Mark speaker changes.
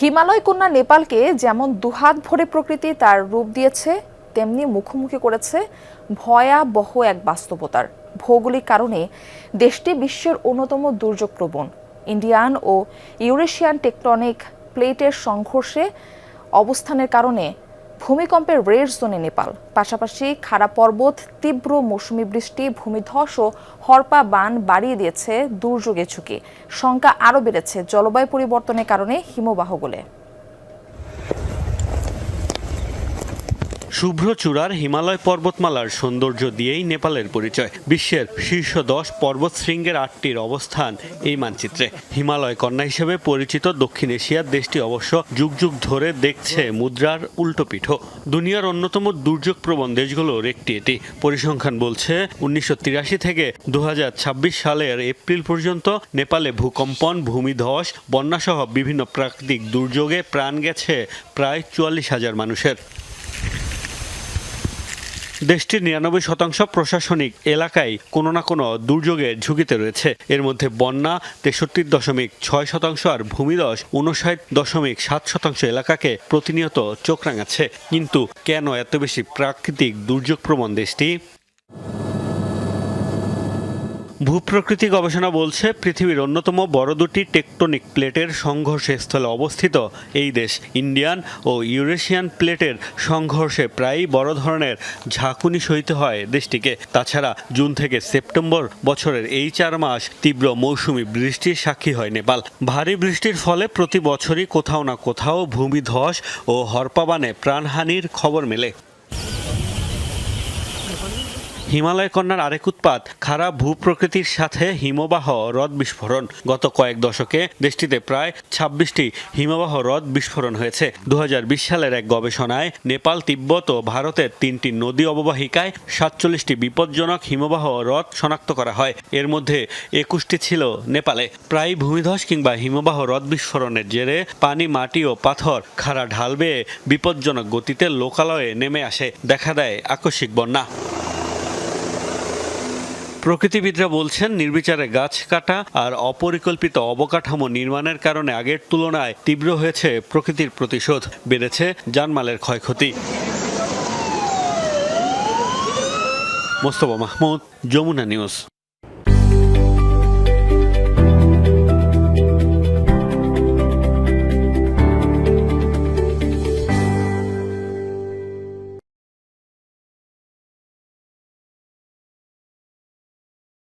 Speaker 1: হিমালয় কন্যা নেপালকে যেমন দুহাত ভরে প্রকৃতি তার রূপ দিয়েছে, তেমনি মুখোমুখি করেছে ভয়াবহ এক বাস্তবতার। ভৌগোলিক কারণে দেশটি বিশ্বের অন্যতম দুর্যোগপ্রবণ ইন্ডিয়ান ও ইউরেশিয়ান টেকটনিক প্লেটের সংঘর্ষে অবস্থানের কারণে ভূমিকম্পের রেড জোনে নেপাল। পাশাপাশি খাড়া পর্বত, তীব্র মৌসুমি বৃষ্টি, ভূমিধস ও হরপা বান বাড়িয়ে দিয়েছে দুর্যোগের ঝুঁকি। শঙ্কা আরও বেড়েছে জলবায়ু পরিবর্তনের কারণে হিমবাহ গলে।
Speaker 2: শুভ্র চূড়ার হিমালয় পর্বতমালার সৌন্দর্য দিয়েই নেপালের পরিচয়। বিশ্বের শীর্ষ 10 পর্বতশৃঙ্গের 8টির অবস্থান এই মানচিত্রে। হিমালয় কন্যা হিসেবে পরিচিত দক্ষিণ এশিয়ার দেশটি অবশ্য যুগ যুগ ধরে দেখছে মুদ্রার উল্টোপিঠ। দুনিয়ার অন্যতম দুর্যোগপ্রবণ দেশগুলোর একটি এটি। পরিসংখ্যান বলছে 1983 থেকে 2026 সালের এপ্রিল পর্যন্ত নেপালে ভূকম্পন, ভূমিধস, বন্যাসহ বিভিন্ন প্রাকৃতিক দুর্যোগে প্রাণ গেছে প্রায় 44,000 মানুষের। দেশটির 99% প্রশাসনিক এলাকায় কোনো না কোনো দুর্যোগের ঝুঁকিতে রয়েছে। এর মধ্যে বন্যা 63.6% আর ভূমিধস 59.7% এলাকাকে প্রতিনিয়ত চোখ রাঙাচ্ছে। কিন্তু কেন এত বেশি প্রাকৃতিক দুর্যোগপ্রবণ দেশটি? ভূপ্রকৃতি গবেষণা বলছে, পৃথিবীর অন্যতম বড় দুটি টেকটনিক প্লেটের সংঘর্ষের স্থলে অবস্থিত এই দেশ। ইন্ডিয়ান ও ইউরেশিয়ান প্লেটের সংঘর্ষে প্রায়ই বড় ধরনের ঝাঁকুনি সইতে হয় দেশটিকে। তাছাড়া জুন থেকে সেপ্টেম্বর বছরের এই 4 মাস তীব্র মৌসুমি বৃষ্টির সাক্ষী হয় নেপাল। ভারী বৃষ্টির ফলে প্রতি বছরই কোথাও না কোথাও ভূমিধস ও হরপাবানে প্রাণহানির খবর মেলে। হিমালয় কন্যার আরেক উৎপাত খারাপ ভূপ্রকৃতির সাথে হিমবাহ হ্রদ বিস্ফোরণ। গত কয়েক দশকে দেশটিতে প্রায় 26টি হিমবাহ হ্রদ বিস্ফোরণ হয়েছে। 2020 সালের এক গবেষণায় নেপাল, তিব্বত ও ভারতের 3টি নদী অববাহিকায় 47টি বিপজ্জনক হিমবাহ হ্রদ শনাক্ত করা হয়। এর মধ্যে 21টি ছিল নেপালে। প্রায় ভূমিধস কিংবা হিমবাহ হ্রদ বিস্ফোরণের জেরে পানি, মাটি ও পাথর খাড়া ঢাল বেয়ে বিপজ্জনক গতিতে লোকালয়ে নেমে আসে। দেখা দেয় আকস্মিক বন্যা। প্রকৃতিবিদরা বলছেন, নির্বিচারে গাছ কাটা আর অপরিকল্পিত অবকাঠামো নির্মাণের কারণে আগের তুলনায় তীব্র হয়েছে প্রকৃতির প্রতিশোধ, বেড়েছে জানমালের ক্ষয়ক্ষতি। মোস্তফা মাহমুদ, যমুনা নিউজ।